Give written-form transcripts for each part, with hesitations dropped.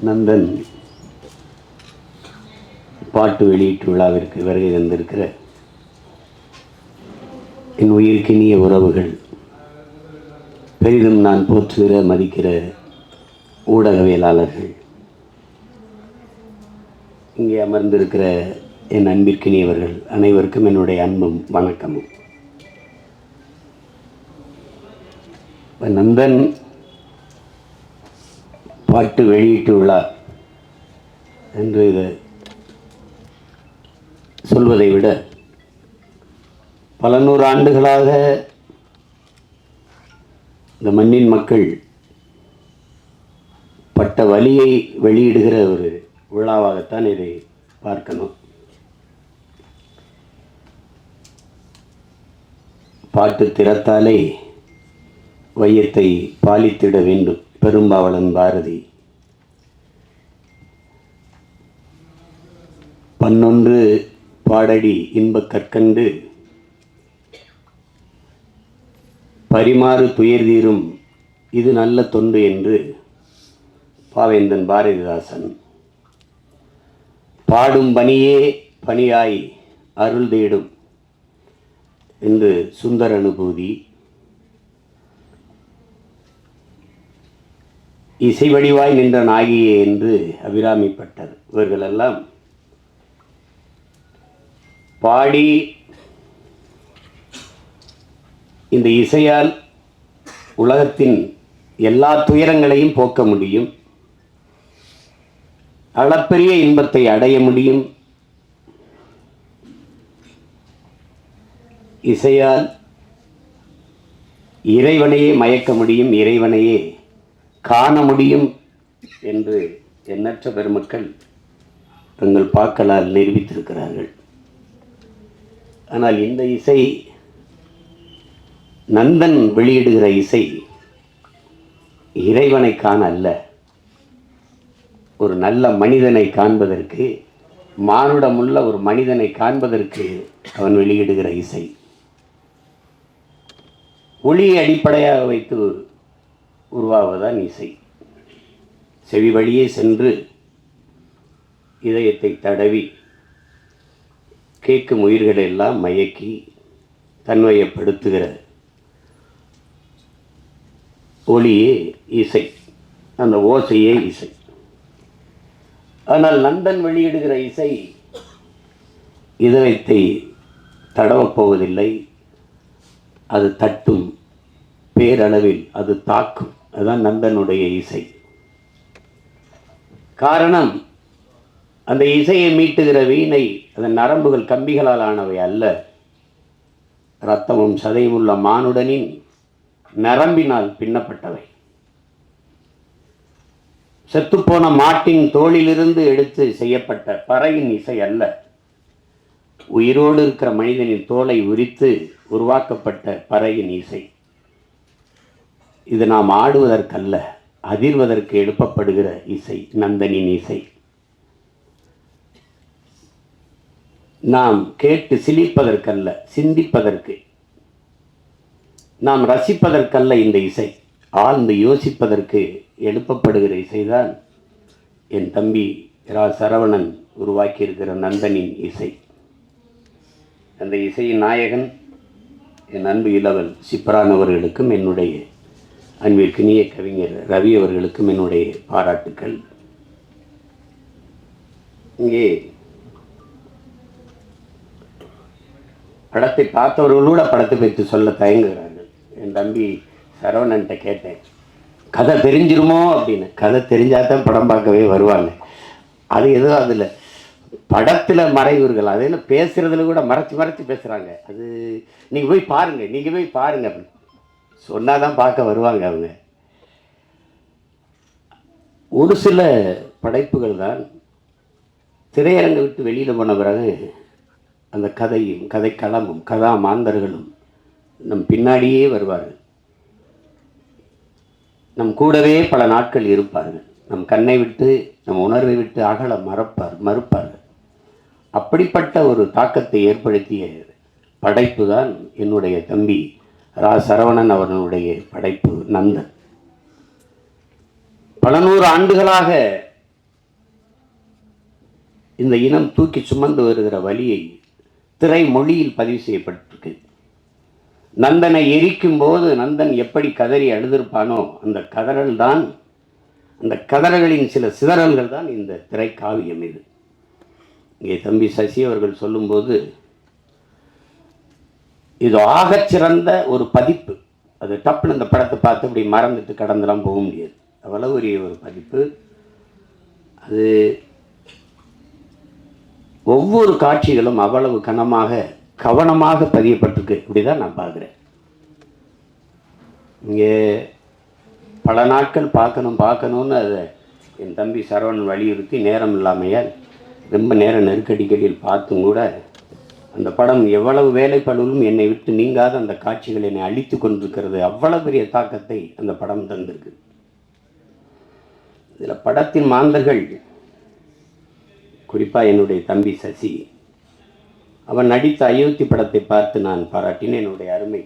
நந்தன் பாட்டு வெளியீட்டு விழாவிற்கு வருகை தந்திருக்கிற என் உயிர்க்கினிய உறவுகள், பெரிதும் நான் போற்றுகிற மதிக்கிற ஊடகவியலாளர்கள், இங்கே அமர்ந்திருக்கிற என் அன்பிற்கினியவர்கள் அனைவருக்கும் என்னுடைய அன்பும் வணக்கமும். நந்தன் பாட்டு வெளியீட்டு விழா என்று இதை சொல்வதை விட, பல நூறு ஆண்டுகளாக இந்த மண்ணின் மக்கள் பட்ட வலியை வெளியிடுகிற ஒரு விழாவாகத்தான் இதை பார்க்கணும். பாட்டு திறத்தாலே வையத்தை பாலித்திட வேண்டும் பெரும்பாவளன் பாரதி. பன்னொன்று பாடடி இன்பக் கற்கண்டு பரிமாறு துயர் தீரும் இது நல்ல தொண்டு என்று பாவேந்தன் பாரதிதாசன். பாடும் பணியே பணியாய் அருள் தேடும் என்று சுந்தர அனுபூதி. இசை வடிவாய் நின்ற நாகியே என்று அபிராமிப்பட்டர். இவர்களெல்லாம் பாடி இந்த இசையால் உலகத்தின் எல்லா துயரங்களையும் போக்க முடியும், அளப்பரிய இன்பத்தை அடைய முடியும். இசையால் இறைவனையே மயக்க முடியும், இறைவனையே காண முடியும் என்று எண்ணற்ற பெருமக்கள் தங்கள் பாக்களால் நிரூபித்திருக்கிறார்கள். ஆனால் இந்த இசை, நந்தன் வெளியிடுகிற இசை, இறைவனை காண அல்ல, ஒரு நல்ல மனிதனை காண்பதற்கு, மானுடமுள்ள ஒரு மனிதனை காண்பதற்கு அவன் வெளியிடுகிற இசை. ஒளியை அடிப்படையாக வைத்து உருவாவதுதான் இசை. செவி வழியே சென்று இதயத்தை தடவி கேட்கும் உயிர்களெல்லாம் மயக்கி தன்வயப்படுத்துகிற ஒளியே இசை, அந்த ஓசையே இசை. ஆனால் நந்தன் வெளியிடுகிற இசை இதயத்தை தடவப்போவதில்லை, அது தட்டும், பேரளவில் அது தாக்கும். அதுதான் நந்தனுடைய இசை. காரணம், அந்த இசையை மீட்டுகிற வீணை அதன் நரம்புகள் கம்பிகளால் ஆனவை அல்ல, இரத்தமும் சதையும் உள்ள மானுடனின் நரம்பினால் பின்னப்பட்டவை. செத்துப்போன மாட்டின் தோளிலிருந்து எடுத்து செய்யப்பட்ட பறையின் இசை அல்ல, உயிரோடு இருக்கிற மனிதனின் தோலை உரித்து உருவாக்கப்பட்ட பறையின் இசை. இது நாம் ஆடுவதற்கல்ல, அதிர்வதற்கு எழுப்பப்படுகிற இசை நந்தனின் இசை. நாம் கேட்டு சிலிப்பதற்கல்ல, சிந்திப்பதற்கு, நாம் ரசிப்பதற்கல்ல இந்த இசை, ஆழ்ந்து யோசிப்பதற்கு எழுப்பப்படுகிற இசைதான் என் தம்பி ரா சரவணன் உருவாக்கியிருக்கிற நந்தனின் இசை. அந்த இசையின் நாயகன் என் அன்பு இளவல் சிப்ரான் அவர்களுக்கும், என்னுடைய அன்பிற்கினிய கவிஞர் ரவி அவர்களுக்கும் என்னுடைய பாராட்டுக்கள். இங்கே படத்தை பார்த்தவர்களோட படத்தை பற்றி சொல்ல தயங்குகிறார்கள். என் தம்பி சரவணன்ட்ட கேட்டேன், கதை தெரிஞ்சிருமோ அப்படின்னு. கதை தெரிஞ்சாதான் படம் பார்க்கவே வருவாங்க. அது எதுவும் அதில் படத்தில் மறைவுர்கள், அதில் பேசுகிறதுல கூட மறைச்சி மறைச்சி பேசுகிறாங்க. அது நீங்கள் போய் பாருங்கள், நீங்கள் போய் பாருங்கள் அப்படின்னு சொன்னால் தான் பார்க்க வருவாங்க அவங்க. ஒரு சில படைப்புகள் தான் திரையரங்கை விட்டு வெளியில் போன பிறகு அந்த கதையும் கதைக்களமும் கதா மாந்தர்களும் நம் பின்னாடியே வருவார்கள், நம் கூடவே பல நாட்கள் இருப்பார்கள், நம் கண்ணை விட்டு நம் உணர்வை விட்டு அகல மறுப்பார்கள். அப்படிப்பட்ட ஒரு தாக்கத்தை ஏற்படுத்திய படைப்பு தான் என்னுடைய தம்பி ரா சரவணன் அவர்களுடைய படைப்பு நந்தன். பல நூறு ஆண்டுகளாக இந்த இனம் தூக்கி சுமந்து வருகிற வழியை திரை மொழியில் பதிவு செய்யப்பட்டிருக்கு. நந்தனை எரிக்கும் போது நந்தன் எப்படி கதறி அழுதிருப்பானோ அந்த கதறல் தான், அந்த கதறல்களின் சில சிதறல்கள் தான் இந்த திரைக்காவியம். இது இங்கே தம்பி சசி அவர்கள் சொல்லும்போது இது ஆகச்சிறந்த ஒரு பதிப்பு. அது டப்புன்னு இந்த படத்தை பார்த்து இப்படி மறந்துட்டு கடந்துலாம் போக முடியாது, அவ்வளவு ஒரு பதிப்பு. அது ஒவ்வொரு காட்சிகளும் அவ்வளவு கவனமாக பதியப்பட்டிருக்கு. இப்படிதான் நான் பார்க்குறேன். இங்கே பல நாட்கள் பார்க்கணும்னு அதை என் தம்பி சரவணன் வலியுறுத்தி நேரம் இல்லாமையால் ரொம்ப நேரம் நெருக்கடிகளில் பார்த்தும் கூட அந்த படம் எவ்வளவு வேலைப்பளுவும் என்னை விட்டு நீங்காத அந்த காட்சிகள் என்னை அழித்து கொண்டிருக்கிறது. அவ்வளவு பெரிய தாக்கத்தை அந்த படம் தந்திருக்கு. இதில் படத்தின் மாந்தர்கள் குறிப்பாக என்னுடைய தம்பி சசி, அவன் நடித்த அயோத்தி படத்தை பார்த்து நான் பாராட்டினேன். என்னுடைய அருமை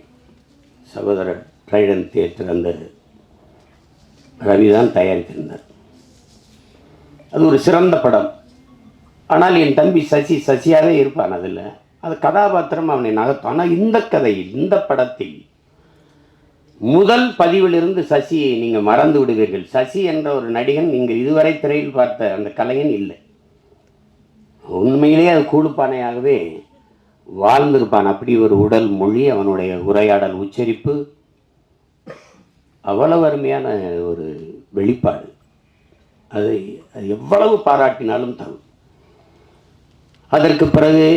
சகோதரர் ட்ரைடன் தியேட்டர் அந்த ரவிதான் தயாரித்திருந்தார். அது ஒரு சிறந்த படம். ஆனால் என் தம்பி சசியாகவே இருப்பான். அதில் அது கதாபாத்திரம் அவனை நகர்த்தும். ஆனால் இந்த கதையில், இந்த படத்தில் முதல் பதிவிலிருந்து சசியை நீங்கள் மறந்து விடுவீர்கள். சசி என்ற ஒரு நடிகன் நீங்கள் இதுவரை திரையில் பார்த்த அந்த கலைஞன் இல்லை. உண்மையிலே அது கூடுப்பானையாகவே வாழ்ந்திருப்பான். அப்படி ஒரு உடல் மொழி, அவனுடைய உரையாடல் உச்சரிப்பு அவ்வளவு அருமையான ஒரு வெளிப்பாடு. அது எவ்வளவு பாராட்டினாலும் தகும். அதற்கு பிறகு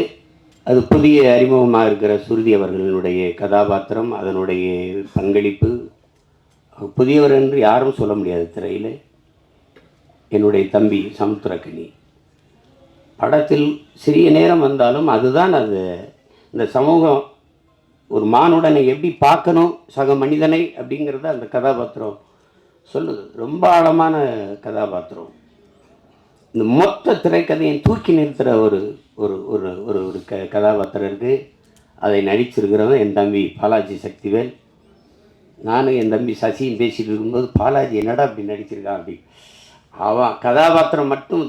அது புதிய அறிமுகமாக இருக்கிற சுருதி அவர்களுடைய கதாபாத்திரம், அதனுடைய பங்களிப்பு, புதியவர் என்று யாரும் சொல்ல முடியாது திரையில். என்னுடைய தம்பி சமுத்திரக்கனி படத்தில் சிறிய நேரம் வந்தாலும் அதுதான் அது. இந்த சமூகம் ஒரு மானுடனை எப்படி பார்க்கணும், சக மனிதனை அப்படிங்கிறத அந்த கதாபாத்திரம் சொல்லுது. ரொம்ப ஆழமான கதாபாத்திரம். இந்த மொத்த திரைக்கதையை தூக்கி நிறுத்துகிற ஒரு ஒரு ஒரு ஒரு ஒரு கதாபாத்திரம் இருக்குது. அதை நடிச்சிருக்கிறவன் என் தம்பி பாலாஜி சக்திவேல். நானும் என் தம்பி சசியும் பேசிகிட்டு இருக்கும்போது பாலாஜி என்னடா அப்படி நடிச்சிருக்கான் அப்படி. அவன் கதாபாத்திரம் மட்டும்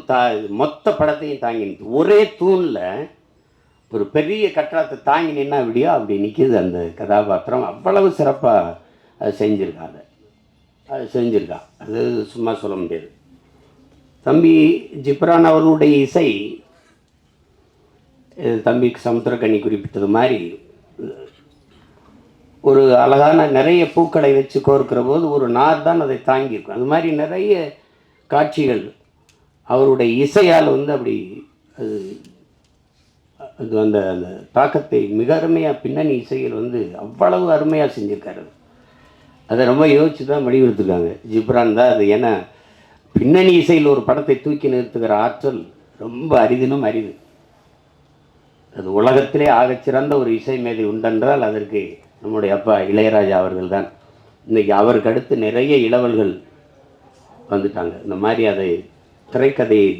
மொத்த படத்தையும் தாங்கி நிற்குது. ஒரே தூணில் ஒரு பெரிய கட்டடத்தை தாங்கி நின்னா அப்படியோ அப்படி நிற்கிது அந்த கதாபாத்திரம். அவ்வளவு சிறப்பாக அது செஞ்சுருக்காங்க. அது சும்மா சொல்ல முடியாது. தம்பி ஜிப்ரான் அவர்களுடைய இசை, தம்பி சமுத்திரக்கனி குறிப்பிட்டது மாதிரி ஒரு அழகான நிறைய பூக்களை வச்சு கோர்க்கிற போது ஒரு நார் தான் அதை தாங்கியிருக்கும். அது மாதிரி நிறைய காட்சிகள் அவருடைய இசையால் அப்படி அது அந்த அந்த தாக்கத்தை மிக அருமையாக பின்னணி இசையில் அவ்வளவு அருமையாக செஞ்சுருக்காரு. அதை ரொம்ப யோசித்து தான் வடிவெடுத்துருக்காங்க. ஜிப்ரான் தான் அது. ஏன்னா பின்னணி இசையில் ஒரு படத்தை தூக்கி நிறுத்துகிற ஆற்றல் ரொம்ப அரிதினும் அரிது. அது உலகத்திலே ஆகச்சிறந்த ஒரு இசை மேதை உண்டென்றால் அதற்கு நம்முடைய அப்பா இளையராஜா அவர்கள் தான். இன்றைக்கி அவருக்கு அடுத்து நிறைய இளவல்கள் வந்துட்டாங்க. இந்த மாதிரி அதை திரைக்கதையை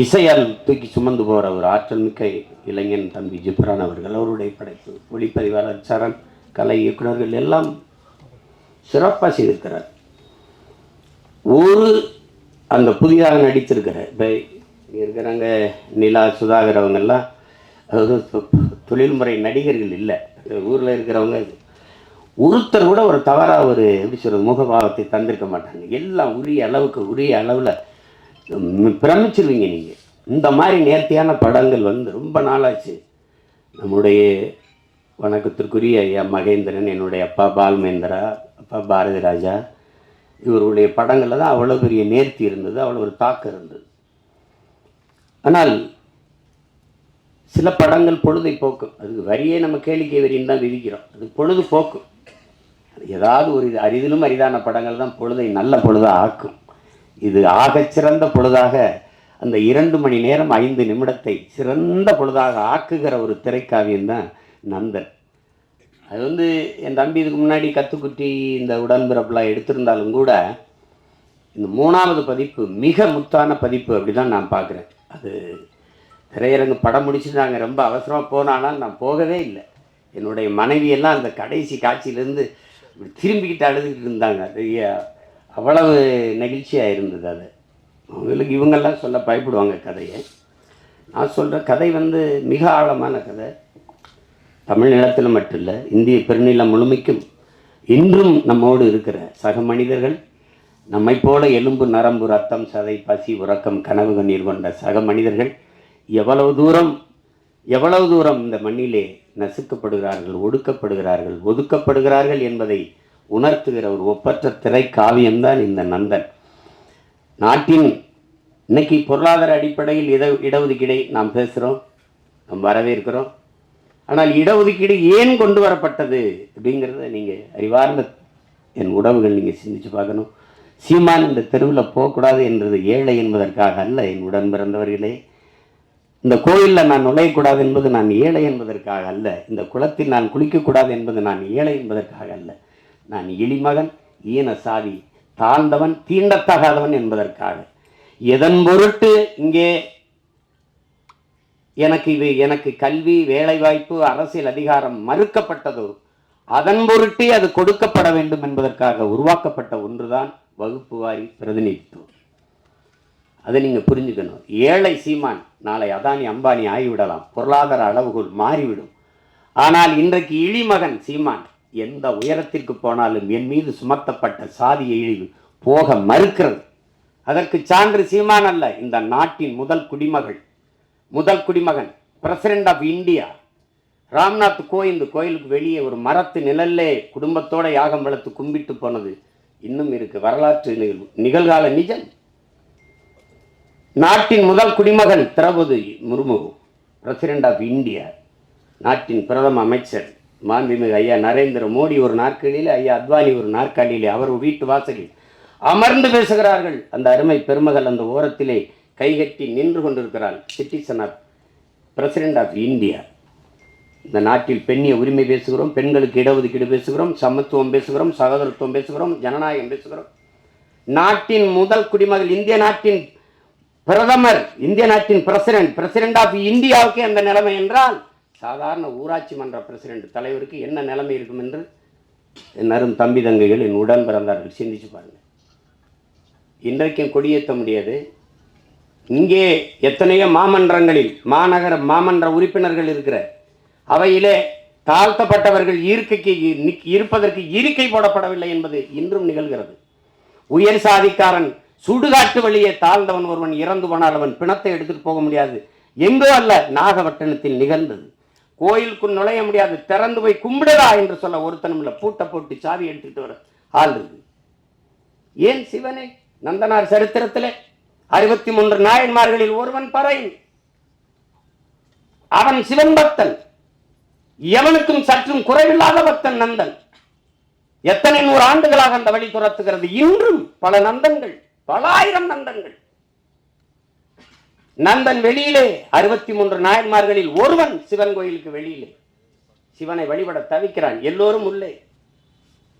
இசையால் தூக்கி சுமந்து போகிற ஒரு ஆற்றல் மிக்க இளைஞன் தம்பி ஜிப்ரான் அவர்கள். அவருடைய படைப்பு, ஒளிப்பதிவாளர் சரண், கலை இயக்குநர்கள் எல்லாம் சிறப்பாக செய்திருக்கிறார். ஒரு அந்த புதிதாக நடித்திருக்கிற இப்போ இருக்கிறாங்க நிலா சுதாகர் அவங்கெல்லாம் அதாவது தொழில்முறை நடிகர்கள் இல்லை. ஊரில் இருக்கிறவங்க ஒருத்தர் கூட ஒரு தவறாக ஒரு எப்படி சொல்கிறது முகபாவத்தை தந்திருக்க மாட்டாங்க. எல்லாம் உரிய அளவில் பிரமிச்சிருவீங்க நீங்கள். இந்த மாதிரி நேர்த்தியான படங்கள் ரொம்ப நாளாச்சு. நம்முடைய வணக்கத்திற்குரிய ஐயா மகேந்திரன், என்னுடைய அப்பா பால்மேந்திரா, அப்பா பாரதி ராஜா, இவருடைய படங்களில் தான் அவ்வளோ பெரிய நேர்த்தி இருந்தது, அவ்வளோ ஒரு தாக்கம் இருந்தது. ஆனால் சில படங்கள் பொழுதை போக்கும். அதுக்கு வரியே நம்ம கேளிக்கை வரின்னு தான் விதிக்கிறோம். அது பொழுது போக்கும். ஏதாவது ஒரு அரிதிலும் அரிதான படங்கள் தான் பொழுதை நல்ல பொழுதாக ஆக்கும். இது ஆகச்சிறந்த பொழுதாக அந்த 2 மணி நேரம் 5 நிமிடத்தை சிறந்த பொழுதாக ஆக்குகிற ஒரு திரைக்காவியம்தான் நந்தன். அது என் தம்பி இதுக்கு முன்னாடி கத்துக்குட்டி இந்த உடன்பிறப்புலாம் எடுத்திருந்தாலும் கூட இந்த 3வது பதிப்பு மிக முத்தான பதிப்பு அப்படி தான் நான் பார்க்குறேன். அது திரையரங்கு படம் முடிச்சுட்டு நாங்கள் ரொம்ப அவசரமாக போனாலும் நான் போகவே இல்லை. என்னுடைய மனைவியெல்லாம் அந்த கடைசி காட்சியிலேருந்து திரும்பிக்கிட்டு அழுதுகிட்டு இருந்தாங்க. அது அவ்வளவு நெகிழ்ச்சியாக இருந்தது. அது அவங்களுக்கு இவங்கெல்லாம் சொல்ல பயப்படுவாங்க கதையை. நான் சொல்கிற கதை மிக ஆழமான கதை. தமிழ் நிலத்தில் மட்டும் இல்லை, இந்திய பெருநிலம் முழுமைக்கும் இன்றும் நம்மோடு இருக்கிற சக மனிதர்கள், நம்மை போல எலும்பு நரம்பு ரத்தம் சதை பசி உறக்கம் கனவு கண்ணீர் கொண்ட சக மனிதர்கள் எவ்வளவு தூரம் இந்த மண்ணிலே நசுக்கப்படுகிறார்கள், ஒடுக்கப்படுகிறார்கள், ஒதுக்கப்படுகிறார்கள் என்பதை உணர்த்துகிற ஒரு ஒப்பற்ற திரை காவியம்தான் இந்த நந்தன். நாட்டின் இன்னைக்கு பொருளாதார அடிப்படையில் இடஒதுக்கீடை நாம் பேசுகிறோம், நாம் வரவேற்கிறோம். ஆனால் இடஒதுக்கீடு ஏன் கொண்டு வரப்பட்டது அப்படிங்கிறத நீங்கள் அறிவார்ந்த என் உறவுகள் நீங்கள் சிந்திச்சு பார்க்கணும். சீமான் இந்த தெருவில் போகக்கூடாது என்றது ஏழை என்பதற்காக அல்ல. என் உடன் பிறந்தவர்களே, இந்த கோயிலில் நான் நுழையக்கூடாது என்பது நான் ஏழை என்பதற்காக அல்ல. இந்த குளத்தில் நான் குளிக்கக்கூடாது என்பது நான் ஏழை என்பதற்காக அல்ல. நான் இழிமகன், ஈன சாதி, தாழ்ந்தவன், தீண்டத்தகாதவன் என்பதற்காக. எதன் பொருட்டு இங்கே எனக்கு கல்வி, வேலைவாய்ப்பு, அரசியல் அதிகாரம் மறுக்கப்பட்டதோ அதன் பொருட்டே அது கொடுக்கப்பட வேண்டும் என்பதற்காக உருவாக்கப்பட்ட ஒன்றுதான் வகுப்பு வாரி பிரதிநிதித்துவம். அதை நீங்கள் புரிஞ்சுக்கணும். ஏழை சீமான் நாளை அதானி அம்பானி ஆகிவிடலாம், பொருளாதார அளவுகள் மாறிவிடும். ஆனால் இன்றைக்கு இழிமகன் சீமான் எந்த உயரத்திற்கு போனாலும் என் மீது சுமத்தப்பட்ட சாதிய இழிவு போக மறுக்கிறது. அதற்கு சான்று சீமான் அல்ல, இந்த நாட்டின் முதல் குடிமகன் பிரசிடென்ட் ஆஃப் இந்தியா ராம்நாத் கோயிலுக்கு வெளியே ஒரு மரத்து நிழல்லே குடும்பத்தோட யாகம் வளர்த்து கும்பிட்டு போனது இன்னும் இருக்கு. வரலாற்று நிகழ்கால நிஜம். நாட்டின் முதல் குடிமகன் Droupadi Murmu, president of India, நாட்டின் பிரதம அமைச்சர் மாண்புமிகு ஐயா நரேந்திர மோடி ஒரு நாற்காலியில், ஐயா அத்வானி ஒரு நாற்காலியிலே அவர் வீட்டு வாசலில் அமர்ந்து பேசுகிறார்கள். அந்த அருமை பெருமகள் அந்த ஓரத்திலே கைகட்டி நின்று கொண்டிருக்கிறாள். Citizen of president of India. இந்த நாட்டில் பெண்ணிய உரிமை பேசுகிறோம், பெண்களுக்கு இடஒதுக்கீடு பேசுகிறோம், சமத்துவம் பேசுகிறோம், சகோதரத்துவம் பேசுகிறோம், ஜனநாயகம் பேசுகிறோம். நாட்டின் முதல் குடிமகள், இந்திய நாட்டின் பிரதமர், இந்திய நாட்டின் பிரசிடென்ட் ஆஃப் இந்தியாவுக்கு அந்த நிலைமை என்றால் சாதாரண ஊராட்சி மன்ற பிரசிடென்ட் தலைவருக்கு என்ன நிலைமை இருக்கும் என்று என் அரும் தம்பி தங்கைகள், என் உடன் பிறந்தார்கள், சிந்திச்சு பாருங்கள். இன்றைக்கும் கொடியேற்ற முடியாது. இங்கே எத்தனையோ மாமன்றங்களில் மாநகர மாமன்ற உறுப்பினர்கள் இருக்கிற அவையிலே தாழ்த்தப்பட்டவர்கள் இருப்பதற்கு இருக்கை போடப்படவில்லை என்பது இன்றும் நிகழ்கிறது. உயர் சாதிக்காரன் சுடுகாட்டு வழியே தாழ்ந்தவன் ஒருவன் இறந்து போனால் அவன் பிணத்தை எடுத்துட்டு போக முடியாது. எங்கோ அல்ல, நாகப்பட்டினத்தில் நிகழ்ந்தது. கோயிலுக்குள் நுழைய முடியாது, திறந்து போய் கும்பிடுதா என்று சொல்ல ஒருத்தனும் இல்லை. பூட்டை போட்டு சாவி எடுத்துட்டு வர ஆள் இருக்கு. ஏன் சிவனே நந்தனார் சரித்திரத்திலே 63 நாயன்மார்களில் ஒருவன் பறையன். அவன் சிவன் பக்தன், எவனுக்கும் சற்றும் குறைவில்லாத பக்தன் நந்தன். எத்தனை 100 ஆண்டுகளாக அந்த வழி துரத்துகிறது. இன்றும் பல நந்தன்கள், பல ஆயிரம் நந்தன்கள். நந்தன் வெளியிலே 63 நாயன்மார்களில் ஒருவன் சிவன் கோயிலுக்கு வெளியிலே சிவனை வழிபட தவிக்கிறான். எல்லோரும் உள்ளே.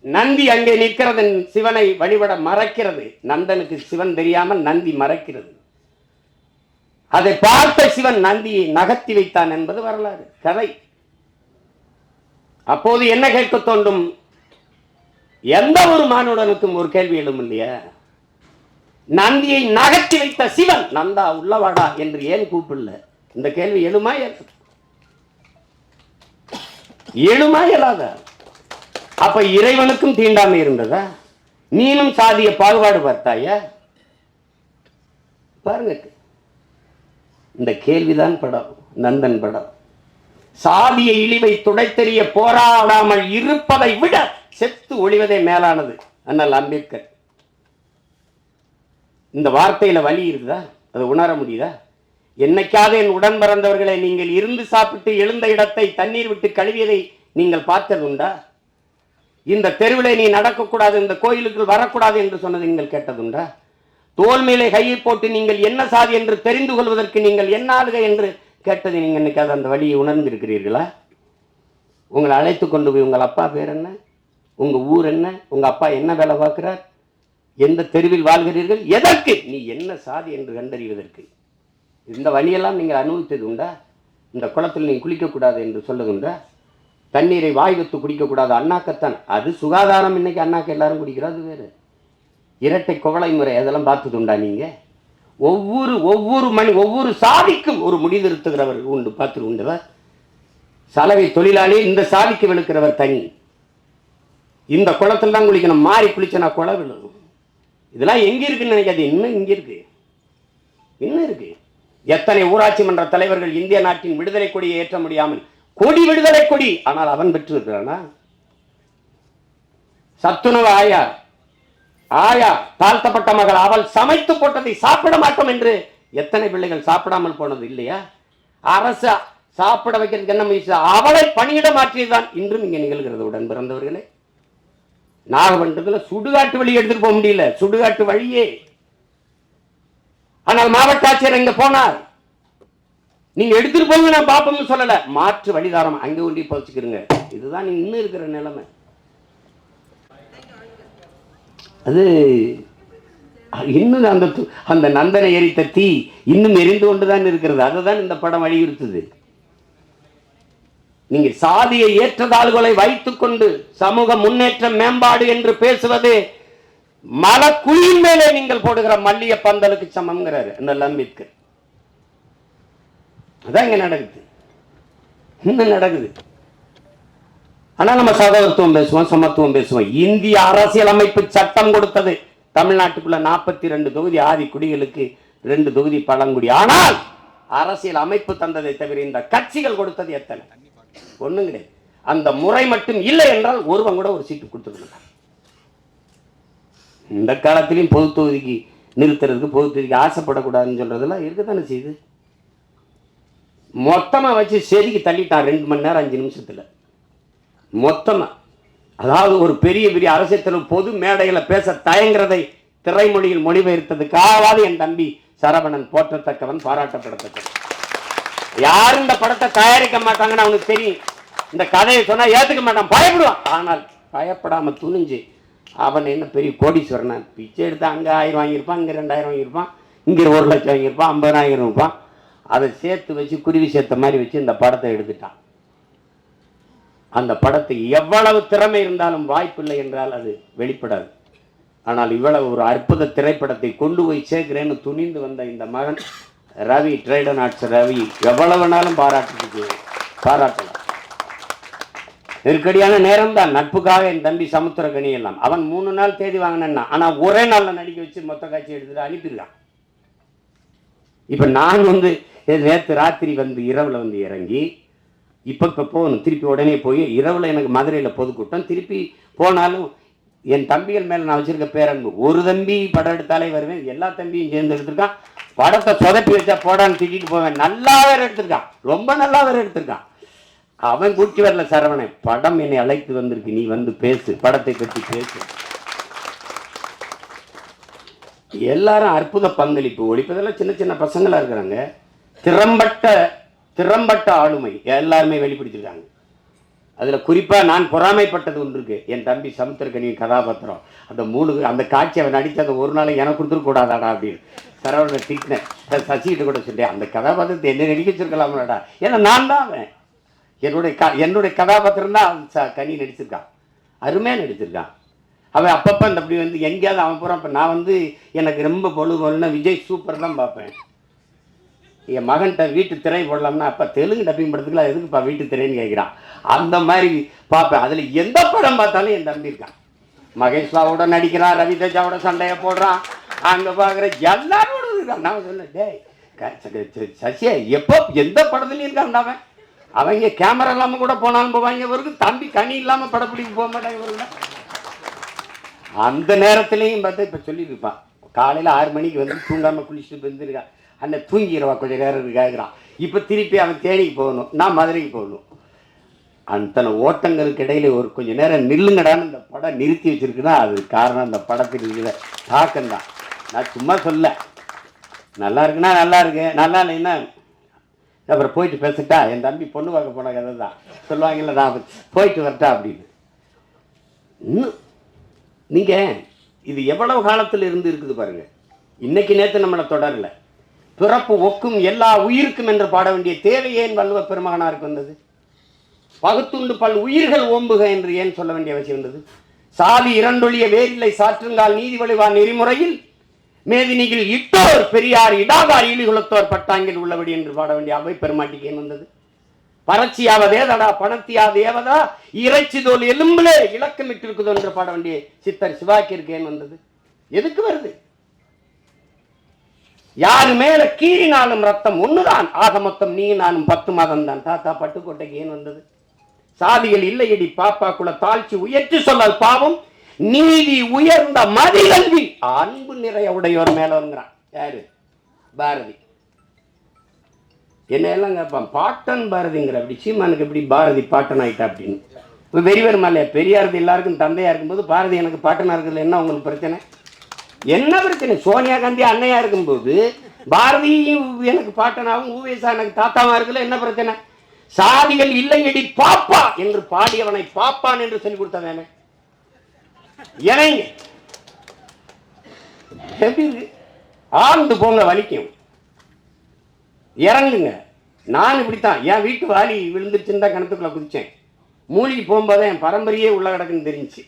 நந்தி அங்கே நிற்கிறது, சிவனை வழிபட மறைக்கிறது. நந்தனுக்கு சிவன் தெரியாமல் நந்தி மறைக்கிறது. அதை பார்த்த சிவன் நந்தியை நகர்த்தி வைத்தான் என்பது வரலாறு, கதை. அப்போது என்ன கேட்க தோன்றும்? எந்த ஒரு மானுடனுக்கும் ஒரு கேள்வி எழும் இல்லையா? நந்தியை நகர்த்தி வைத்த சிவன் நந்தா உள்ளவாடா என்று ஏன் கூப்பிடல? இந்த கேள்வி எழுமா இயலாதா? அப்ப இறைவனுக்கும் தீண்டாமை இருந்ததா? நீனும் சாதிய பாகுபாடு பார்த்தாயா? பாருங்க, இந்த கேள்விதான் படம், நந்தன் படம். சாதிய இழிவை துடைத்தெறிய போராடாமல் இருப்பதை விட செத்து ஒளிவதே மேலானது. அண்ணல் அம்பேத்கர். இந்த வார்த்தையில வலி இருக்குதா? அதை உணர முடியுதா? என்னைக்காவது என் உடன் பிறந்தவர்களை, நீங்கள் இருந்து சாப்பிட்டு எழுந்த இடத்தை தண்ணீர் விட்டு கழுவியதை நீங்கள் பார்த்தது உண்டா? இந்த தெருவிலே நீ நடக்கக்கூடாது, இந்த கோயிலுக்குள் வரக்கூடாது என்று சொன்னது நீங்கள் கேட்டதுண்டா? தோல் மேலே கையை போட்டு நீங்கள் என்ன சாதி என்று தெரிந்து கொள்வதற்கு நீங்கள் என்ன ஆளுக என்று கேட்டது நீங்கள் என்னைக்காவது அந்த வழியை உணர்ந்திருக்கிறீர்களா? உங்களை அழைத்து கொண்டு போய் உங்கள் அப்பா பேர் என்ன, உங்க ஊர் என்ன, உங்க அப்பா என்ன வேலை பார்க்கிறார், எந்த தெருவில் வாழ்கிறீர்கள், எதற்கு, நீ என்ன சாதி என்று கண்டறிவதற்கு இந்த வழியெல்லாம் நீங்கள் அனுபவித்தது உண்டா? இந்த குளத்தில் நீ குளிக்கக்கூடாது என்று சொல்லுதுண்டா? தண்ணீரை வாய் வைத்து குடிக்கக்கூடாது, அண்ணாக்கத்தான். அது சுகாதாரம். இன்னைக்கு அண்ணாக்க எல்லாரும் குடிக்கிறது வேறு. இரட்டை குவளை முறை அதெல்லாம் பார்த்தது உண்டா? நீங்க ஒவ்வொரு சாதிக்கும் ஒரு முடிதிருத்துகிறவர் உண்டு. பார்த்து உண்டுவா சலவை தொழிலாளி இந்த சாதிக்கு விழுக்கிறவர் தனி. இந்த குளத்தில் தான் குளிக்கணும், மாறி குளிச்சனா குளம் விழும். இதெல்லாம் எங்க இருக்குன்னு நினைக்காது, இன்னும் இங்க இருக்கு, இன்னும் இருக்கு. எத்தனை ஊராட்சி மன்ற தலைவர்கள் இந்திய நாட்டின் விடுதலை கொடியை ஏற்ற முடியாமல் கொடி விடுதலை கொடி, ஆனால் அவன் பெற்று இருக்கிறானா? சத்துணவு ஆயா தாழ்த்தப்பட்ட மகள், அவள் சமைத்து போட்டதை சாப்பிட மாட்டோம் என்று எத்தனை பிள்ளைகள் சாப்பிடாமல் போனது இல்லையா? அரசு சாப்பிட வைக்கிறதுக்கு என்ன முயற்சி? அவளை பணியிட மாற்றியதுதான் இன்றும் இங்கே நிகழ்கிறது. உடன் பிறந்தவர்களே, நாகப்பட்டினத்தில் சுடுகாட்டு வழி எடுத்துட்டு போக முடியல, சுடுகாட்டு வழியே. ஆனால் மாவட்ட ஆட்சியர் இங்க போனார், நீங்க எடுத்துட்டு போங்க நான் பாப்போம்னு சொல்லல, மாற்று வழிதாரம் அங்க ஒண்டி போச்சுக்கிறீங்க. இதுதான் இன்னும் இருக்கிற நிலைமை. அது இன்னும் அந்த நந்தனை எரித்த தீ இன்னும் எரிந்து கொண்டுதான் இருக்கிறது. அதுதான் இந்த படம் வலியுறுத்துது. நீங்க சாதியை ஏற்றதாள்களை வைத்துக் கொண்டு சமூக முன்னேற்றம் மேம்பாடு என்று பேசுவது மலக்குழியின் மேலே நீங்கள் போடுகிற மல்லிய பந்தலுக்கு சமம்ங்கிறாரு அந்த அம்பேத்கர். அதான் இங்க நடக்குது, இன்னும் நடக்குது. ஆனா நம்ம சகோதரத்துவம் பேசுவோம், சமத்துவம் பேசுவோம். இந்திய அரசியல் அமைப்பு சட்டம் கொடுத்தது தமிழ்நாட்டுக்குள்ள 42 தொகுதி ஆதி குடிகளுக்கு, 2 தொகுதி பழங்குடி. ஆனால் அரசியல் அமைப்பு தந்ததை தவிர இந்த கட்சிகள் கொடுத்தது எத்தனை? ஒண்ணும் கிடையாது. அந்த முறை மட்டும் இல்லை என்றால் ஒருவன் கூட ஒரு சீட்டு கொடுத்துருக்க. இந்த காலத்திலையும் பொது தொகுதிக்கு நிறுத்துறதுக்கு, பொது தொகுதிக்கு ஆசைப்படக்கூடாதுன்னு சொல்றதெல்லாம் இருக்கத்தானே செய்யுது. மொத்தமா வச்சு செதுக்கி தள்ளிட்டான் 2 மணி நேரம் 5 நிமிஷத்துல மொத்தமா. அதாவது ஒரு பெரிய பெரிய அரசியல் பொது மேடைகளை பேச தயங்குறதை திரைமொழியில் மொழிபெயர்த்ததுக்காவது என் தம்பி சரவணன் போற்றத்தக்கவன், பாராட்டப்படத்தக்கவன். யாரும் இந்த படத்தை தயாரிக்க மாட்டாங்கன்னு அவனுக்கு தெரியும். இந்த கதையை சொன்னா ஏத்துக்க மாட்டான், பயப்படுவான். ஆனால் பயப்படாம துணிஞ்சு அவன் என்ன பெரிய கோடீஸ்வரன், பிச்சை எடுத்து அங்கே 1000 வாங்கியிருப்பான், இங்கே 2000 வாங்கியிருப்பான், இங்கே 1 லட்சம் வாங்கியிருப்பான், 50,000 இருப்பான். அதை சேர்த்து வச்சு குருவி சேர்த்த மாதிரி வச்சு இந்த படத்தை எடுத்துட்டான். அந்த படத்தை எவ்வளவு திறமை இருந்தாலும் வாய்ப்பில்லை என்றால் அது வெளிப்படாது. ஆனால் இவ்வளவு ஒரு அற்புத திரைப்படத்தை கொண்டு போய் சேர்க்கிறேன்னு துணிந்து வந்த இந்த மகன் ரவி, ட்ரைடன் ஆர்ட்ஸ் ரவி, எவ்வளவு நாளும் பாராட்டலாம். நெருக்கடியான நேரம் தான். நட்புக்காக என் தம்பி சமுத்திரக்கனி எல்லாம் அவன் 3 நாள் தேதி வாங்கினா, ஆனா ஒரே நாள்ல நடிக்க வச்சு மொத்த காட்சி எடுத்துட்டு அனுப்பியிருக்கான். இப்ப நான் நேற்று ராத்திரி இரவுல இறங்கி இப்போ போகணும், திருப்பி உடனே போய் இரவுல எனக்கு மதுரையில் பொதுக்கூட்டம், திருப்பி போனாலும் என் தம்பிகள் மேலே நான் வச்சிருக்க பேரன்பு. ஒரு தம்பி படம் எடுத்தாலே வருவேன், எல்லா தம்பியும் சேர்ந்து எடுத்திருக்கான். படத்தை சொதப்பி வச்சா போடான்னு திட்டிட்டு போவேன். நல்லா வேற எடுத்திருக்கான், ரொம்ப நல்லா வேற எடுத்திருக்கான். அவன் கூட்டி வரல சரவணை, படம் என்னை அழைத்து வந்திருக்கு, நீ பேசு, படத்தை பற்றி பேசு. எல்லாரும் அற்புத பங்களிப்பு. ஒழிப்பதெல்லாம் சின்ன சின்ன பசங்களா இருக்கிறாங்க. திறம்பட்ட ஆளுமை எல்லாருமே வெளிப்படுத்திருக்காங்க. அதுல குறிப்பா நான் பொறாமைப்பட்டது ஒன்று இருக்கு. என் தம்பி சமுத்திரக்கனி கதாபாத்திரம், அந்த காட்சி அவன் நடிச்சு அந்த ஒரு நாளை எனக்கு கொடுத்துருக்க கூடாதாடா அப்படின்னு சரவணனை திட்டினேன். சசிகிட்ட கூட சொல்லிட்டேன், அந்த கதாபாத்திரத்தை என்ன நடிக்க வச்சிருக்கலாம்லடா. ஏன்னா நான் தான் அவன், என்னுடைய கதாபாத்திரம் தான் கனி நடிச்சிருக்கான், அருமையாக நடிச்சிருக்கான். அவன் அப்பப்போ அப்படி எங்கேயாவது அவன் போகிறான். இப்போ நான் எனக்கு ரொம்ப பொழுதுன்னா விஜய் சூப்பர் தான் பார்ப்பேன். என் மகன்கிட்ட வீட்டு திரை போடலாம்னா, அப்போ தெலுங்கு டப்பிங் படத்துக்குலாம் எதுக்குப்பா வீட்டு திரைன்னு கேட்குறான். அந்த மாதிரி பார்ப்பேன். அதில் எந்த படம் பார்த்தாலும் என் தம்பி இருக்கான். மகேஷ் பாவோட நடிக்கிறான், ரவி தேஜாவோட சண்டையை போடுறான், அங்கே பார்க்குற எல்லாரோட இருக்கான். நான் சொன்னேன், டேய் சசியா எப்போ எந்த படத்துலையும் இருக்கான். அவங்க கேமரா இல்லாமல் கூட போனாலும் போவாங்க. இவருக்கு தம்பி கனி இல்லாமல் படப்பிடிக்க போக மாட்டாங்க. இவருங்க அந்த நேரத்துலையும் பார்த்தா இப்போ சொல்லியிருப்பான், காலையில் 6 மணிக்கு தூங்காமல் குளிச்சுட்டு வந்துருக்கான். அண்ணன் தூங்கிடுவா கொஞ்சம் நேரம் கேட்குறான். இப்போ திருப்பி அவன் தேனிக்கு போகணும், நான் மதுரைக்கு போகணும். அத்தனை ஓட்டங்களுக்கு இடையில ஒரு கொஞ்சம் நேரம் நில்லுங்கடான்னு இந்த படம் நிறுத்தி வச்சிருக்குன்னா அது காரணம் அந்த படத்தில் இருக்கிற தாக்கம்தான். நான் சும்மா சொல்ல, நல்லா இருக்குன்னா நல்லா இருக்கு, நல்லா இல்லைன்னா அப்புறம் போயிட்டு பேசிட்டா. என் தம்பி பொண்ணு பார்க்க போன கதை தான் சொல்லுவாங்கல்ல, நான் போயிட்டு வரட்டா அப்படின்னு. இன்னும் நீங்கள் இது எவ்வளவு காலத்தில் இருந்து இருக்குது பாருங்க. இன்னைக்கு நேற்று நம்மளை தொடரல. பிறப்பு ஒக்கும் எல்லா உயிருக்கும் என்று பாட வேண்டிய தேவை ஏன் வள்ளுவ பெருமகனாருக்கு வந்தது? பகுத்துண்டு பல் உயிர்கள் ஓம்புக என்று ஏன் சொல்ல வேண்டிய அவசியம் வந்தது? சாதி இரண்டொழிய வேறில்லை சாற்றுங்கால் நீதி வழிவா நெறிமுறையில் மேதினியில் இட்டோர் பெரியார் இடாதார் ஈழிகுலத்தோர் பட்டாங்கில் உள்ளபடி என்று பாட வேண்டிய அவை பெருமாட்டிக்கு ஏன் வந்தது? பறச்சியாவதேதடா பணத்தியாதேவதா இறைச்சி தோல் எலும்புலே இலக்கமிட்டு இருக்குதோ என்று பாட வேண்டிய சித்தர் சிவாக்கிற்கு ஏன் வந்தது? எதுக்கு வருது? யாரு மேல கீறினாலும் ரத்தம் ஒண்ணுதான். ஆக மொத்தம் நீ நானும் 10 மாதம் தான். தாத்தா பட்டுக்கோட்டைக்கு ஏன் வந்தது? சாதிகள் இல்லையடி பாப்பா குல தாழ்ச்சி உயர்ச்சி சொல்லால் பாவம் நீதி உயர்ந்த மதிகல்வி அன்பு நிறைய உடையோர் மேல வருங்கிறான். யாரு? பாரதி. என்ன எல்லாம் கேட்பான், பாட்டன் பாரதிங்கிற. அப்படி சீமானுக்கு எப்படி பாரதி பாட்டன் ஆயிட்டா அப்படின்னு இப்போ வெறிவர் மேலே பெரியாரது எல்லாருக்கும் தந்தையா இருக்கும்போது பாரதி எனக்கு பாட்டனா இருக்கிறதுல என்ன உங்களுக்கு பிரச்சனை? என்ன பிரச்சனை? சோனியா காந்தி அன்னையா இருக்கும்போது பாரதி எனக்கு பாட்டனாகவும் ஊவேசா எனக்கு தாத்தாவா இருக்குல்ல, என்ன பிரச்சனை? சாதிகள் இல்லையடி பாப்பா என்று பாடியவனை பாப்பான் என்று சொல்லிக் கொடுத்தவனே இணைங்க. எப்படி ஆழ்ந்து போங்க, வலிக்கும், இறங்குங்க. நான் இப்படித்தான் என் வீட்டு வாலி விழுந்துருச்சுன்னு தான் கிணத்துக்குள்ள குதிச்சேன். மூழ்கி போகும்போது என் பரம்பரையே உள்ள கிடக்குன்னு தெரிஞ்சு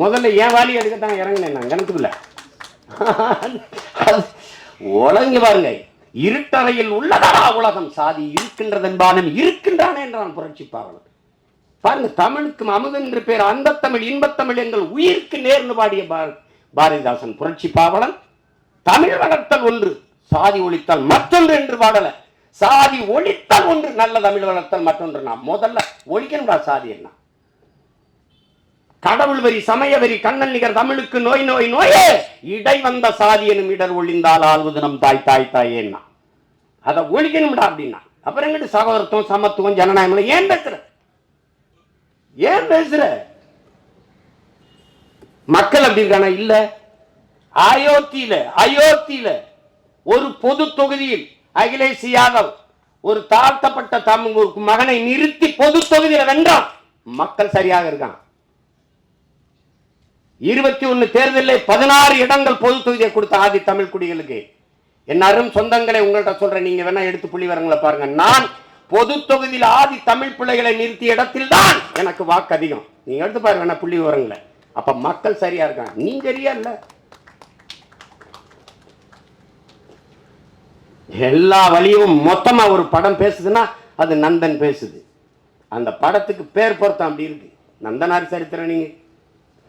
முதல்ல என் வாலி எடுக்கத்தான் இறங்கினேன் நான் கிணத்துக்குள்ள. உலங்க பாருங்க, இருட்டறையில் உள்ளதா உலகம், சாதி இருக்கின்றதன்பானம் இருக்கின்றானே என்றான் புரட்சி பாவலன். பாருங்க, தமிழுக்கும் அமுதன் என்று பேர் அந்த தமிழ் இன்பத்தமிழ் எங்கள் உயிருக்கு நேர்ந்து பாடிய பாரதிதாசன் புரட்சி பாவலன். தமிழ் வளர்த்தல் ஒன்று, சாதி ஒழித்தல் மற்றொன்று என்று பாடல. சாதி ஒழித்தல் ஒன்று, நல்ல தமிழ் வளர்த்தல் மற்றொன்று. நான் முதல்ல ஒழிக்கணும்டா சாதி. என்ன கடவுள் வரி சமய வரி கண்ணன் நிகர் தமிழுக்கு நோய் நோய் நோயே இடை வந்த சாதி எனும் இடர் ஒழிந்தால் ஆள்வது நம் தாய் தாய் தாயேன்னா அதை ஒழிக்கணும்டா அப்படின்னா. அப்புறம் எங்கிட்ட சகோதரத்துவம் சமத்துவம் ஜனநாயகம் ஏன் பேசுற? ஏன் பேசுற? மக்கள் அப்படி இருக்கானா? இல்ல. அயோத்தியில ஒரு பொது தொகுதியில் அகிலேஷ் யாதவ் ஒரு தாழ்த்தப்பட்ட தமிழ் மகனை நிறுத்தி பொது தொகுதியில் வென்றான். மக்கள் சரியாக இருக்கான். 21 தேர்தலில் 16 இடங்கள் பொது தொகுதியை கொடுத்த ஆதி தமிழ் குடிகளுக்கு. என்னாரும் சொந்தங்களை உங்கள்கிட்ட சொல்றேன், நீங்க வேணா எடுத்து புள்ளி வரங்களை பாருங்க. நான் பொது தொகுதியில் ஆதி தமிழ் பிள்ளைகளை நிறுத்திய இடத்தில் தான் எனக்கு வாக்கு அதிகம். நீங்க எடுத்து பாருங்க வேணா புள்ளி விவரங்களை. அப்ப மக்கள் சரியா இருக்காங்க, நீங்க சரியா இல்ல. எல்லா வழியும் மொத்தமா ஒரு படம் பேசுதுன்னா அது நந்தன் பேசுது. அந்த படத்துக்கு பேர் பொருத்தம் அப்படி இருக்கு. நந்தனார் சரித்திரம் நீங்க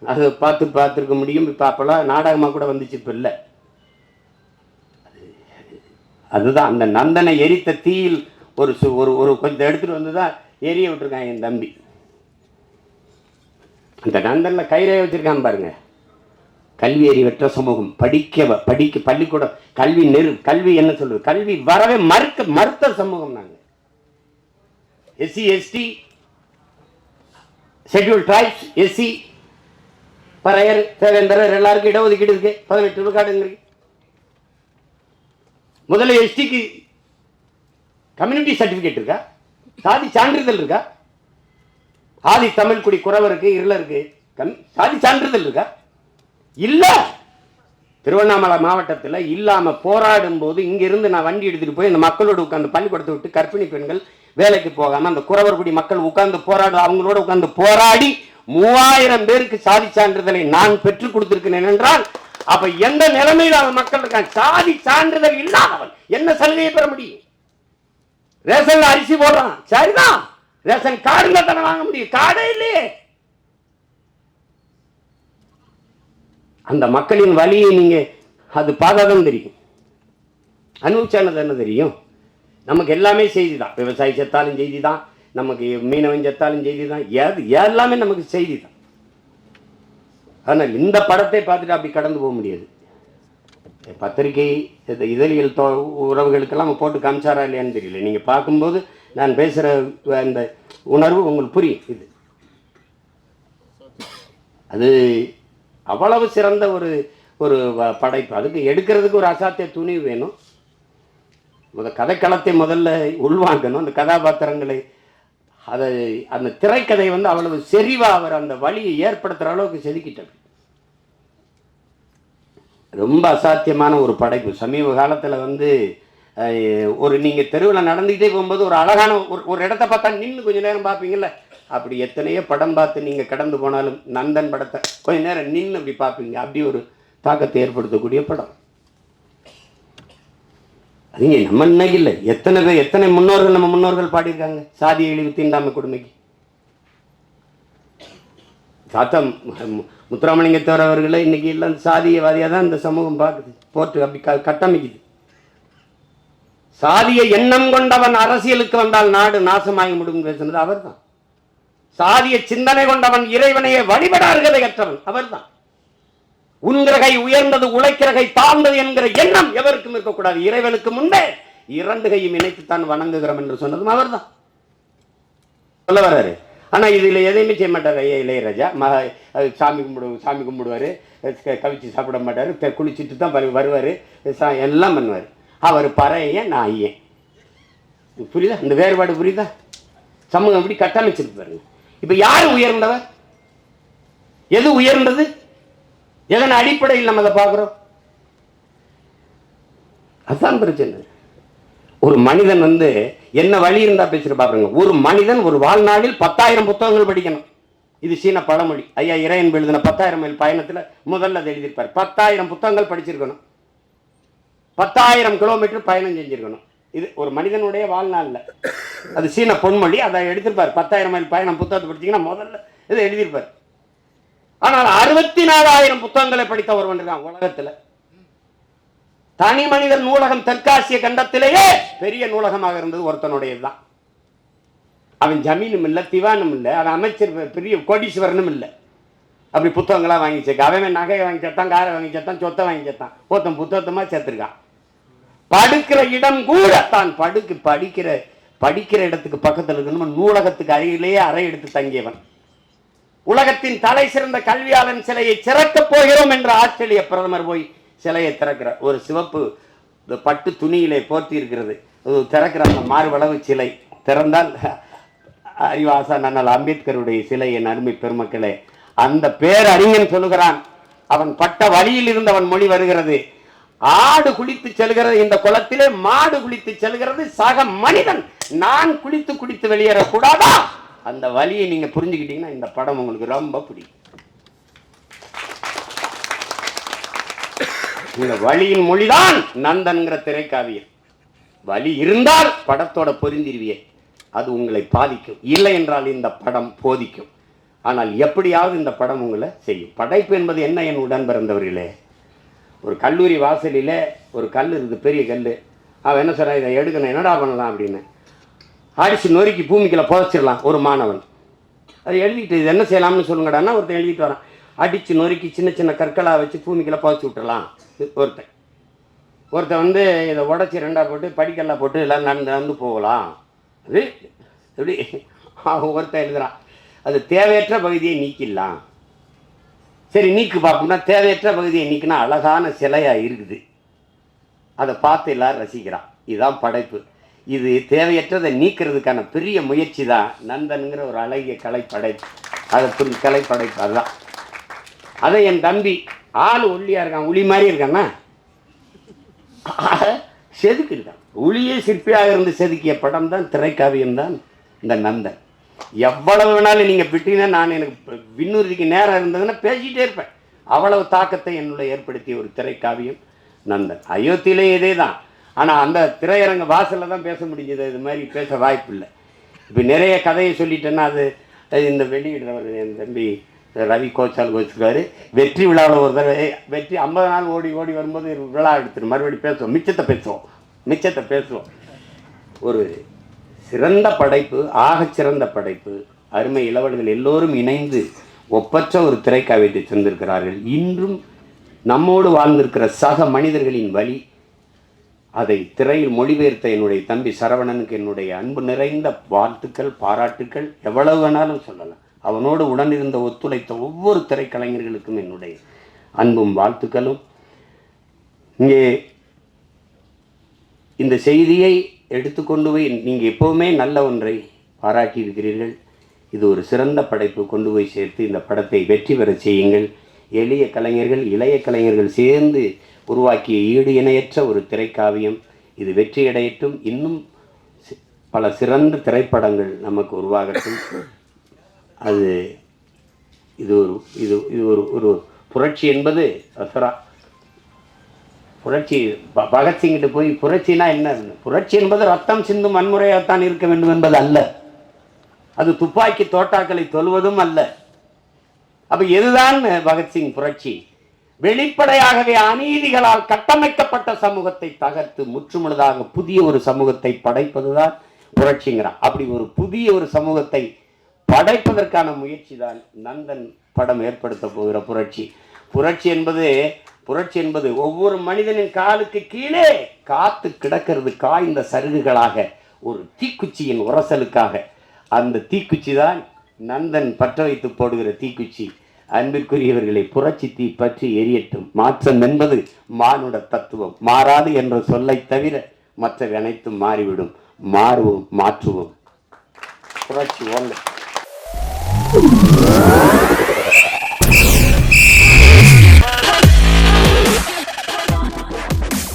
அது பார்த்துருக்க முடியும். இப்ப அப்பெல்லாம் நாடகமா கூட வந்துச்சு, இப்ப இல்ல. அதுதான் அந்த நந்தனை எரித்த தீயில் ஒரு ஒரு கொஞ்சம் எடுத்துட்டு வந்துதான் எரிய விட்டுருக்கான் என் தம்பி. அந்த நந்தன்ல கைரே வச்சிருக்கான் பாருங்க. கல்வி அறிவற்ற சமூகம், படிக்க பள்ளிக்கூடம் கல்வி என்ன சொல்றது, கல்வி வரவே மறுத்த சமூகம் நாங்க. SC ST schedule tribes SC Paraiyar Devendrar எல்லாருக்கும் இடஒதுக்கீடு இருக்கு. 18 விழுக்காடு இருக்கு. முதல்ல எஸ்டிக்கு கம்யூனிட்டி சர்டிபிகேட் இருக்கா? சாதி சான்றிதழ் இருக்கா? ஆதி தமிழ் குடி குறவருக்கு இருளருக்கு சாதி சான்றிதழ் இருக்கா? இல்ல. திருவண்ணாமலை மாவட்டத்தில் இல்லாம போராடும் போது இங்க இருந்து நான் வண்டி எடுத்துட்டு போய் இந்த மக்களோட உட்கார்ந்து பள்ளிக்கூடத்தை விட்டு கர்ப்பிணி பெண்கள் வேலைக்கு போகாம அந்த குறவர் குடி மக்கள் உட்கார்ந்து அவங்களோட உட்கார்ந்து போராடி 3000 பேருக்கு சாதி சான்றிதழை நான் பெற்றுக் கொடுத்திருக்கிறேன் என்றால் அப்ப எந்த நிலைமையில் அவன் மக்கள் இருக்கான்? சாதி சான்றிதழ் இல்லாதவன் என்ன சலுகையை பெற முடியும்? ரேஷன்ல அரிசி போடுறான், சரிதான். ரேஷன் கார்டுல தானே வாங்க முடியும், கார்டே இல்லையே. அந்த மக்களின் வழியை நீங்க அது பார்த்தாதான் தெரியும். அனுபவிச்சானது என்ன தெரியும்? நமக்கு எல்லாமே செய்தி தான். விவசாயி செத்தாலும் செய்தி தான், நமக்கு மீனவன் செத்தாலும் செய்தி தான், எல்லாமே நமக்கு செய்தி தான். ஆனால் இந்த படத்தை பார்த்துட்டு அப்படி கடந்து போக முடியாது. பத்திரிகை இதழியல் உறவுகளுக்கெல்லாம் போட்டு காமிச்சாரா இல்லையான்னு தெரியல. நீங்கள் பார்க்கும்போது நான் பேசுகிற அந்த உணர்வு உங்களுக்கு புரியும். இது அது அவ்வளவு சிறந்த ஒரு ஒரு படைப்பு. அதுக்கு எடுக்கிறதுக்கு ஒரு அசாத்திய துணிவு வேணும். கதைக்களத்தை முதல்ல உள்வாங்கணும். அந்த கதாபாத்திரங்களை அந்த திரைக்கதை அவ்வளவு செறிவா அவர் அந்த வழியை ஏற்படுத்துற அளவுக்கு செதுக்கிட்டார். ரொம்ப அசாத்தியமான ஒரு படைப்பு. சமீப காலத்தில் ஒரு நீங்கள் தெருவில் நடந்துக்கிட்டே போகும்போது ஒரு அழகான ஒரு இடத்த பார்த்தா நின்று கொஞ்சம் நேரம் பார்ப்பீங்கல்ல, அப்படி எத்தனையோ படம் பார்த்து நீங்கள் கடந்து போனாலும் நந்தன் படத்தை கொஞ்சம் நேரம் நின்று அப்படி பார்ப்பீங்க. அப்படி ஒரு தாக்கத்தை ஏற்படுத்தக்கூடிய படம். அதுங்க நம்ம இன்னைக்கு இல்லை, எத்தனை பேர் எத்தனை முன்னோர்கள் நம்ம முன்னோர்கள் பாடியிருக்காங்க சாதி இழிவு தீண்டாமை கொடுமைக்கு. சாத்தா முத்துராமலிங்கத்தவர் அவர்களை இன்னைக்கு இல்லை சாதியவாதியாக தான் இந்த சமூகம் பார்க்குது, போட்டு அப்படி கட்டமைக்குது. சாதிய எண்ணம் கொண்டவன் அரசியலுக்கு வந்தால் நாடு நாசமாகி முடியும் பேசுனது அவர் தான். சாதிய சிந்தனை கொண்டவன் இறைவனையே வழிபடார்களையற்றவன் அவர் தான். உன்கிற உயர்ந்தது உழைக்கிற கை தாழ்ந்தது என்கிற எண்ணம் எவருக்கும் இருக்கக்கூடாது. இறைவனுக்கு முன்பே இரண்டு கையும் இணைத்துத்தான் வணங்குகிறோம் என்று சொன்னதும் அவர் தான் சொல்ல வர்றாரு. ஆனா இதுல எதையுமே செய்ய மாட்டார் ஐயா இளையராஜா. சாமி கும்பிடுவாரு, கவிச்சு சாப்பிட மாட்டாரு, குளிச்சுட்டு தான் வருவாரு, எல்லாம் பண்ணுவார். அவர் பறைய நான் ஐயன். புரியுதா? இந்த வேறுபாடு புரியுதா? சமூகம் எப்படி கட்டமைச்சிருக்கு பாருங்க. இப்ப யாரு உயர்ந்தவர்? எது உயர்ந்தது? எதன் அடிப்படையில் நம்ம அதை பார்க்கிறோம்? அதுதான் பிரச்சனை. ஒரு மனிதன் என்ன வழி இருந்தா பேசுற பாருங்க. ஒரு மனிதன் ஒரு வாழ்நாளில் 10,000 புத்தகங்கள் படிக்கணும். இது சீன பழமொழி. ஐயா இறையன் எழுதின 10,000 மைல் பயணத்துல முதல்ல அதை எழுதியிருப்பார். 10,000 புத்தகங்கள் படிச்சிருக்கணும், 10,000 கிலோமீட்டர் பயணம் செஞ்சிருக்கணும். இது ஒரு மனிதனுடைய வாழ்நாள்ல. அது சீன பொன்மொழி. அதை எடுத்திருப்பார். 10,000 மைல் பயணம் புத்தகத்தை படிச்சீங்கன்னா முதல்ல இதை எழுதியிருப்பார். ஆனால் 64,000 புத்தகங்களை படித்த ஒருவன் இருக்கான் உலகத்துல. தனி மனிதன் நூலகம் தெற்காசிய கண்டத்திலேயே பெரிய நூலகமாக இருந்தது ஒருத்தனுடையதுதான். அவன் ஜமீனும் இல்லை, திவானும் இல்லை, அவன் அமைச்சர் பெரிய கோடீஸ்வரனும் இல்லை. அப்படி புத்தகங்களா வாங்கி சேர்க்க. அவன் நகையை வாங்கி சேர்த்தான், காரை வாங்கி சேர்த்தான், சொத்தை வாங்கி சேர்த்தான். ஒருத்தன் புத்தகத்தமா சேர்த்திருக்கான். படுக்கிற இடம் கூட தான் படிக்கிற இடத்துக்கு பக்கத்தில் இருக்கணும். நூலகத்துக்கு அருகிலேயே அறை எடுத்து தங்கியவன். உலகத்தின் தலை சிறந்த கல்வியாளன் சிலையை திறக்கப் போகிறோம் என்ற ஆஸ்திரேலிய பிரதமர் போய் சிலையை திறக்கிறார். ஒரு சிவப்பு பட்டு துணியிலே போர்த்தி இருக்கிறது. திறக்கிற அந்த மார்பளவு சிலை திறந்தால் அறிவாசா நன்னல் அம்பேத்கருடைய சிலை. என் அருமை பெருமக்களே, அந்த பேரறிஞன் சொல்லுகிறான், அவன் பட்ட வழியில் இருந்து அவன் மொழி வருகிறது. ஆடு குளித்து செல்கிறது இந்த குளத்திலே, மாடு குளித்து செல்கிறது சக மனிதன். நான் குளித்து வெளியேறக்கூடாதா? அந்த வழியை நீங்க புரிஞ்சுக்கிட்டீங்கன்னா இந்த படம் உங்களுக்கு ரொம்ப பிடிக்கும். இந்த வழியின் மொழிதான் நந்தன்கிற திரைக்காவியம். வழி இருந்தால் படத்தோட பொருந்திருவியே, அது உங்களை பாதிக்கும். இல்லை என்றால் இந்த படம் போதிக்கும். ஆனால் எப்படியாவது இந்த படம் உங்களை செய்யும். படைப்பு என்பது என்ன? என் உடன் பிறந்தவர்களே, ஒரு கல்லூரி வாசலில் ஒரு கல் இருக்குது, பெரிய கல். அவன் என்ன சொல்கிறான், இதை எடுக்கணும், என்னடா பண்ணலாம் அப்படின்னு. அடிச்சு நொறுக்கி பூமிக்குள்ள புதைச்சிடலாம் ஒரு மாணவன். அது எழுதிட்டு இது என்ன செய்யலாம்னு சொல்லுங்கடான்னா ஒருத்தன் எழுதிட்டு வரான். அடித்து நொறுக்கி சின்ன சின்ன கற்களாக வச்சு பூமிக்குள்ள புதைச்சி விட்டுறலாம் ஒருத்தன் இதை உடச்சி ரெண்டாக போட்டு படிக்கல்லாம் போட்டு எல்லாம் நடந்து போகலாம். அது எப்படி ஒருத்தன் எழுதுறான், அது தேவையற்ற பகுதியை நீக்கிடலாம். சரி நீக்கு பார்க்கணும்னா தேவையற்ற பகுதியை நீக்கினா அழகான சிலையாக இருக்குது, அதை பார்த்து எல்லாரும் ரசிக்கிறான். இதுதான் படைப்பு. இது தேவையற்றதை நீக்கிறதுக்கான பெரிய முயற்சி தான் நந்தன்கிற ஒரு அழகிய கலைப்படைப்பு. அதை புரிஞ்சு கலைப்படைப்பு அதுதான். அதை என் தம்பி ஆள் ஒல்லியாக இருக்கான், உளி மாதிரி இருக்கான்னா செதுக்கு இருக்கான். உளியே சிற்பியாக இருந்து செதுக்கிய படம் தான் திரைக்காவியம் தான் இந்த நந்தன். எவ்வளவு வேணாலும் நீங்கள் விட்டீங்கன்னா நான் எனக்கு விண்ணுறுதிக்கு நேரம் இருந்ததுன்னா பேசிகிட்டே இருப்பேன். அவ்வளவு தாக்கத்தை என்னுடைய ஏற்படுத்திய ஒரு திரைக்காவியம் நந்தன். அயோத்தியிலே இதே தான். ஆனால் அந்த திரையரங்க வாசலில் தான் பேச முடிஞ்சது, இது மாதிரி பேச வாய்ப்பு இல்லை. இப்போ நிறைய கதையை சொல்லிட்டேன்னா அது இந்த வெளியிடுறவர் என் தம்பி ரவி கோச்சால் கோச்சிருக்காரு. வெற்றி விழாவில் ஒரு தடவை வெற்றி 50 நாள் ஓடி வரும்போது விழா எடுத்துட்டு மறுபடியும் பேசுவோம், மிச்சத்தை பேசுவோம். ஒரு சிறந்த படைப்பு, ஆகச்சிறந்த படைப்பு. அருமை இளவல்கள் எல்லோரும் இணைந்து ஒப்பற்ற ஒரு திரைக்காவியத்தை தந்திருக்கிறார்கள். இன்றும் நம்மோடு வாழ்ந்திருக்கிற சக மனிதர்களின் வழி, அதை திரையில் மொழிபெயர்த்த என்னுடைய தம்பி சரவணனுக்கு என்னுடைய அன்பு நிறைந்த வாழ்த்துக்கள், பாராட்டுக்கள். எவ்வளவு வேணாலும் சொல்லலாம். அவனோடு உடனிருந்த ஒத்துழைத்த ஒவ்வொரு திரைக்கலைஞர்களுக்கும் என்னுடைய அன்பும் வாழ்த்துக்களும். இங்கே இந்த செய்தியை எடுத்துக்கொண்டு போய் நீங்கள் எப்போவுமே நல்ல ஒன்றை பாராட்டி இருக்கிறீர்கள். இது ஒரு சிறந்த படைப்பு. கொண்டு போய் சேர்த்து இந்த படத்தை வெற்றி பெற செய்யுங்கள். எளிய கலைஞர்கள், இளைய கலைஞர்கள் சேர்ந்து உருவாக்கிய ஈடு இணையற்ற ஒரு திரைக்காவியம். இது வெற்றியடையட்டும். இன்னும் பல சிறந்த திரைப்படங்கள் நமக்கு உருவாகட்டும். அது இது ஒரு இது இது ஒரு ஒரு புரட்சி என்பது புரட்சி பகத்சிங்கிட்ட போய் புரட்சினா என்ன? புரட்சி என்பது ரத்தம் சிந்தும் வன்முறையாகத்தான் இருக்க வேண்டும் என்பது அல்ல. அது துப்பாக்கி தோட்டாக்களை தொல்வதும் அல்ல. அப்ப எதுதான் பகத்சிங் புரட்சி? வெளிப்படையாகவே அநீதிகளால் கட்டமைக்கப்பட்ட சமூகத்தை தகர்த்து முற்றுமுழுதாக புதிய ஒரு சமூகத்தை படைப்பதுதான் புரட்சிங்கிறான். அப்படி ஒரு புதிய ஒரு சமூகத்தை படைப்பதற்கான முயற்சி தான் நந்தன் படம் ஏற்படுத்த போகிற புரட்சி. புரட்சி என்பது ஒவ்வொரு மனிதனின் காலுக்கு கீழே காத்து கிடக்கிறது காய்ந்த சருகுகளாக, ஒரு தீக்குச்சியின் உரசலுக்காக. அந்த தீக்குச்சி தான் நந்தன் பற்ற வைத்து போடுகிற தீக்குச்சி. அன்பிற்குரியவர்களை, புரட்சி தீ பற்றி எரியட்டும். மாற்றம் என்பது மானுட தத்துவம். மாறாது என்ற சொல்லை தவிர மற்றவை அனைத்தும் மாறிவிடும். மாறுவோம், மாற்றுவோம். புரட்சி ஓங்க.